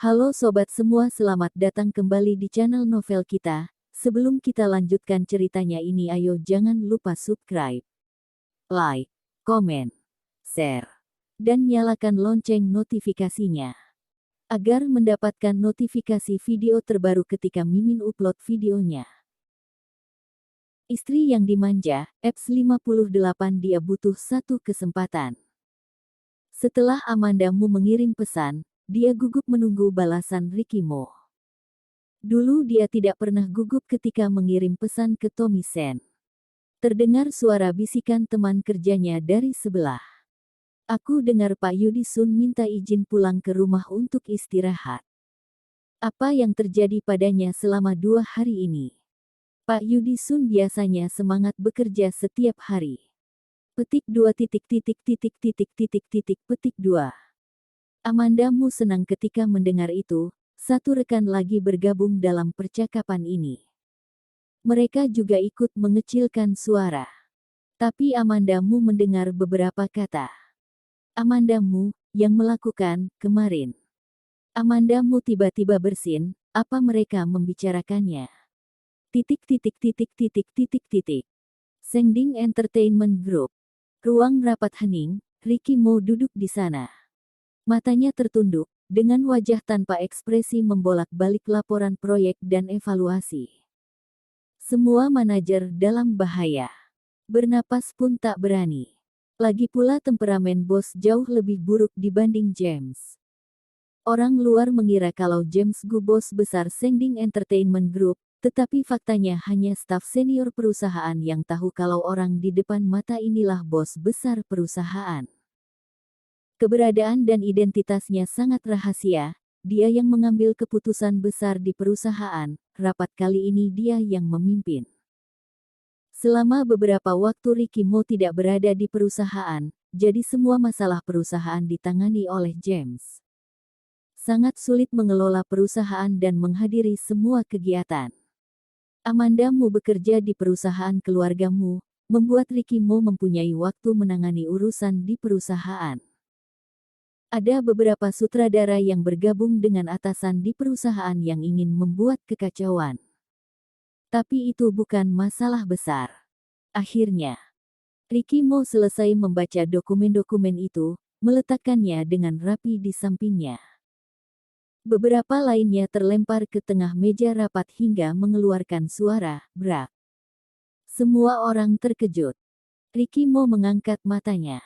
Halo sobat semua, selamat datang kembali di channel novel kita. Sebelum kita lanjutkan ceritanya ini, ayo jangan lupa subscribe, like, komen, share, dan nyalakan lonceng notifikasinya agar mendapatkan notifikasi video terbaru ketika Mimin upload videonya. Istri yang dimanja, Eps 58. Dia butuh satu kesempatan. Setelah Amandamu mengirim pesan, dia gugup menunggu balasan Ricky Mo. Dulu dia tidak pernah gugup ketika mengirim pesan ke Tommy Sen. Terdengar suara bisikan teman kerjanya dari sebelah. Aku dengar Pak Yudi Sun minta izin pulang ke rumah untuk istirahat. Apa yang terjadi padanya selama 2 hari ini? Pak Yudi Sun biasanya semangat bekerja setiap hari. Petik 2 petik 2. Amandamu senang ketika mendengar itu. Satu rekan lagi bergabung dalam percakapan ini. Mereka juga ikut mengecilkan suara. Tapi Amandamu mendengar beberapa kata. Amandamu, yang melakukan, kemarin. Amandamu tiba-tiba bersin, apa mereka membicarakannya? Sengding Entertainment Group. Ruang rapat hening, Ricky Mo duduk di sana. Matanya tertunduk, dengan wajah tanpa ekspresi membolak-balik laporan proyek dan evaluasi. Semua manajer dalam bahaya. Bernapas pun tak berani. Lagi pula temperamen bos jauh lebih buruk dibanding James. Orang luar mengira kalau James Gu bos besar Sengding Entertainment Group, tetapi faktanya hanya staf senior perusahaan yang tahu kalau orang di depan mata inilah bos besar perusahaan. Keberadaan dan identitasnya sangat rahasia, dia yang mengambil keputusan besar di perusahaan, rapat kali ini dia yang memimpin. Selama beberapa waktu Ricky Mo tidak berada di perusahaan, jadi semua masalah perusahaan ditangani oleh James. Sangat sulit mengelola perusahaan dan menghadiri semua kegiatan. Amandamu bekerja di perusahaan keluargamu, membuat Ricky Mo mempunyai waktu menangani urusan di perusahaan. Ada beberapa sutradara yang bergabung dengan atasan di perusahaan yang ingin membuat kekacauan. Tapi itu bukan masalah besar. Akhirnya, Ricky Mo selesai membaca dokumen-dokumen itu, meletakkannya dengan rapi di sampingnya. Beberapa lainnya terlempar ke tengah meja rapat hingga mengeluarkan suara brak. Semua orang terkejut. Ricky Mo mengangkat matanya.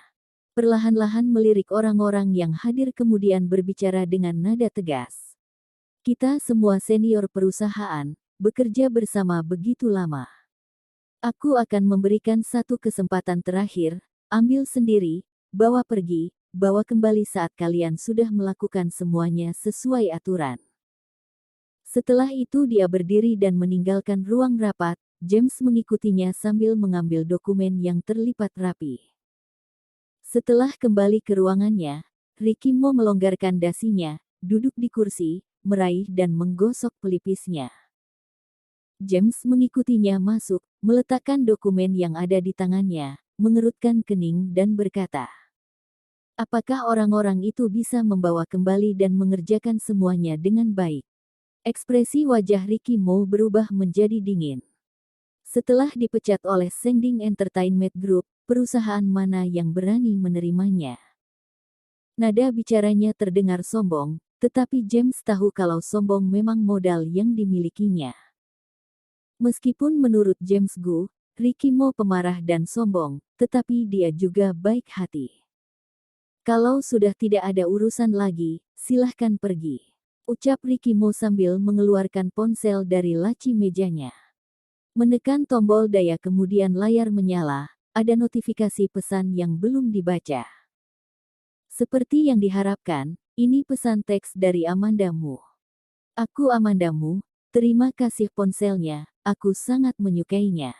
Perlahan-lahan melirik orang-orang yang hadir kemudian berbicara dengan nada tegas. Kita semua senior perusahaan, bekerja bersama begitu lama. Aku akan memberikan satu kesempatan terakhir, ambil sendiri, bawa pergi, bawa kembali saat kalian sudah melakukan semuanya sesuai aturan. Setelah itu dia berdiri dan meninggalkan ruang rapat, James mengikutinya sambil mengambil dokumen yang terlipat rapi. Setelah kembali ke ruangannya, Ricky Mo melonggarkan dasinya, duduk di kursi, meraih dan menggosok pelipisnya. James mengikutinya masuk, meletakkan dokumen yang ada di tangannya, mengerutkan kening dan berkata, apakah orang-orang itu bisa membawa kembali dan mengerjakan semuanya dengan baik? Ekspresi wajah Ricky Mo berubah menjadi dingin. Setelah dipecat oleh Sengding Entertainment Group, perusahaan mana yang berani menerimanya? Nada bicaranya terdengar sombong, tetapi James tahu kalau sombong memang modal yang dimilikinya. Meskipun menurut James Gu, Ricky Mo pemarah dan sombong, tetapi dia juga baik hati. Kalau sudah tidak ada urusan lagi, silahkan pergi, ucap Ricky Mo sambil mengeluarkan ponsel dari laci mejanya. Menekan tombol daya kemudian layar menyala, ada notifikasi pesan yang belum dibaca. Seperti yang diharapkan, ini pesan teks dari Amandamu. Aku Amandamu, terima kasih ponselnya, aku sangat menyukainya.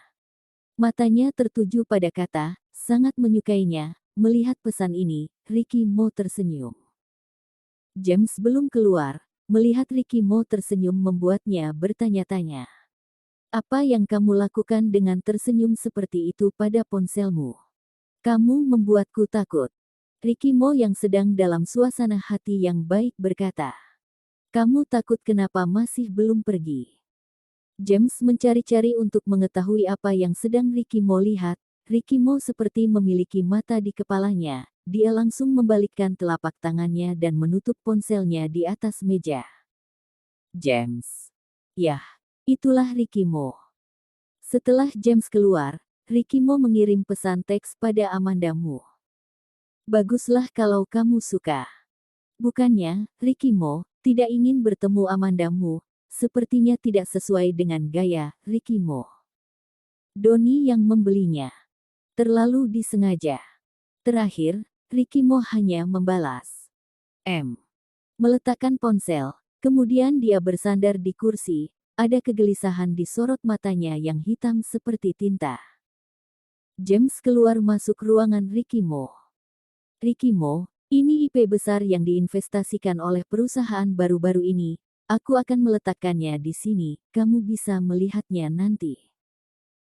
Matanya tertuju pada kata, sangat menyukainya. Melihat pesan ini, Ricky Mo tersenyum. James belum keluar, melihat Ricky Mo tersenyum membuatnya bertanya-tanya. Apa yang kamu lakukan dengan tersenyum seperti itu pada ponselmu? Kamu membuatku takut. Ricky Mo yang sedang dalam suasana hati yang baik berkata. Kamu takut kenapa masih belum pergi? James mencari-cari untuk mengetahui apa yang sedang Ricky Mo lihat. Ricky Mo seperti memiliki mata di kepalanya. Dia langsung membalikkan telapak tangannya dan menutup ponselnya di atas meja. James. Yah, itulah Ricky Mo. Setelah James keluar, Ricky Mo mengirim pesan teks pada Amanda Mu. Baguslah kalau kamu suka. Bukannya, Ricky Mo tidak ingin bertemu Amanda Mu. Sepertinya tidak sesuai dengan gaya Ricky Mo. Donnie yang membelinya. Terlalu disengaja. Terakhir, Ricky Mo hanya membalas. Meletakkan ponsel. Kemudian dia bersandar di kursi. Ada kegelisahan di sorot matanya yang hitam seperti tinta. James keluar masuk ruangan Ricky Mo. Ricky Mo, ini IP besar yang diinvestasikan oleh perusahaan baru-baru ini. Aku akan meletakkannya di sini, kamu bisa melihatnya nanti.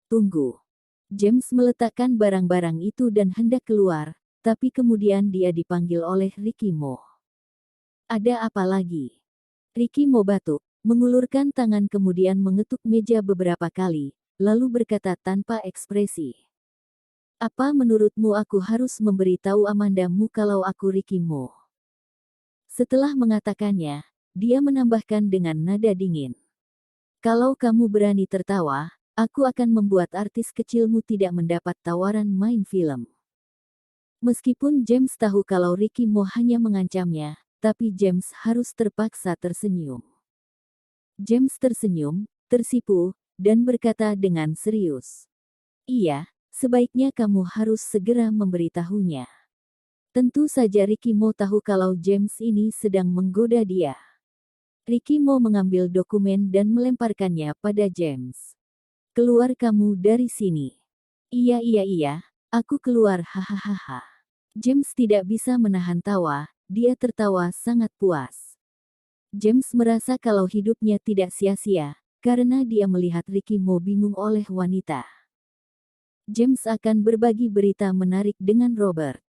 Tunggu. James meletakkan barang-barang itu dan hendak keluar, tapi kemudian dia dipanggil oleh Ricky Mo. Ada apa lagi? Ricky Mo batuk, mengulurkan tangan kemudian mengetuk meja beberapa kali, lalu berkata tanpa ekspresi. Apa menurutmu aku harus memberitahu Amanda Mu kalau aku Ricky Mo? Setelah mengatakannya, dia menambahkan dengan nada dingin. Kalau kamu berani tertawa, aku akan membuat artis kecilmu tidak mendapat tawaran main film. Meskipun James tahu kalau Ricky Mo hanya mengancamnya, tapi James harus terpaksa tersenyum. James tersenyum, tersipu, dan berkata dengan serius. Iya, sebaiknya kamu harus segera memberitahunya. Tentu saja Ricky Mo tahu kalau James ini sedang menggoda dia. Ricky Mo mengambil dokumen dan melemparkannya pada James. Keluar kamu dari sini. Iya, aku keluar hahaha. James tidak bisa menahan tawa, dia tertawa sangat puas. James merasa kalau hidupnya tidak sia-sia, karena dia melihat Ricky Mo bingung oleh wanita. James akan berbagi berita menarik dengan Robert.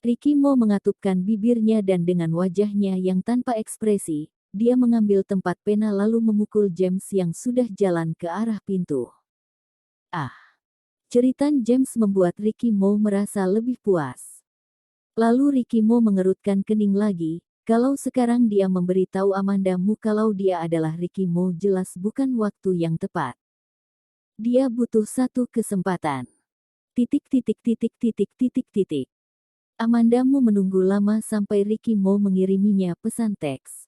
Ricky Mo mengatupkan bibirnya dan dengan wajahnya yang tanpa ekspresi, dia mengambil tempat pena lalu memukul James yang sudah jalan ke arah pintu. Ceritan James membuat Ricky Mo merasa lebih puas. Lalu Ricky Mo mengerutkan kening lagi, kalau sekarang dia memberitahu Amanda Mu kalau dia adalah Ricky Mo jelas bukan waktu yang tepat. Dia butuh satu kesempatan. Amanda Mu menunggu lama sampai Ricky Mo mengiriminya pesan teks.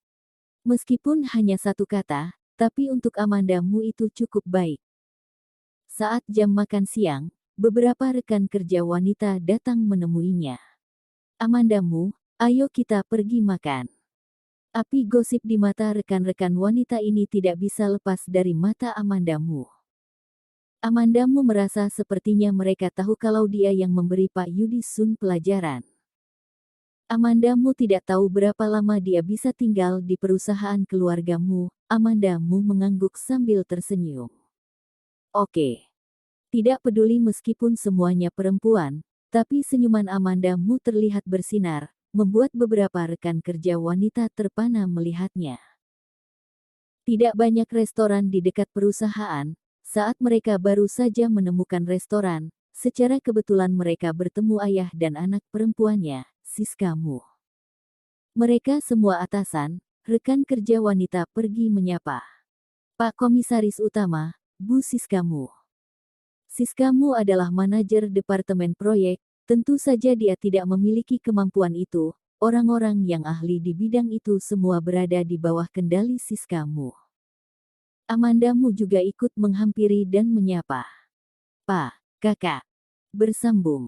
Meskipun hanya satu kata, tapi untuk Amanda Mu itu cukup baik. Saat jam makan siang, beberapa rekan kerja wanita datang menemuinya. Amanda Mu, ayo kita pergi makan. Api gosip di mata rekan-rekan wanita ini tidak bisa lepas dari mata Amanda Mu. Amanda Mu merasa sepertinya mereka tahu kalau dia yang memberi Pak Yudi Sun pelajaran. Amanda Mu tidak tahu berapa lama dia bisa tinggal di perusahaan keluarga Mu. Amanda Mu mengangguk sambil tersenyum. Oke. Tidak peduli meskipun semuanya perempuan, tapi senyuman Amanda Mu terlihat bersinar, membuat beberapa rekan kerja wanita terpana melihatnya. Tidak banyak restoran di dekat perusahaan. Saat mereka baru saja menemukan restoran, secara kebetulan mereka bertemu ayah dan anak perempuannya, Siska Mu. Mereka semua atasan, rekan kerja wanita pergi menyapa. Pak Komisaris Utama, Bu Siska Mu. Siska Mu adalah manajer departemen proyek, tentu saja dia tidak memiliki kemampuan itu, orang-orang yang ahli di bidang itu semua berada di bawah kendali Siska Mu. Amanda Mu juga ikut menghampiri dan menyapa. Pak, Kakak. Bersambung.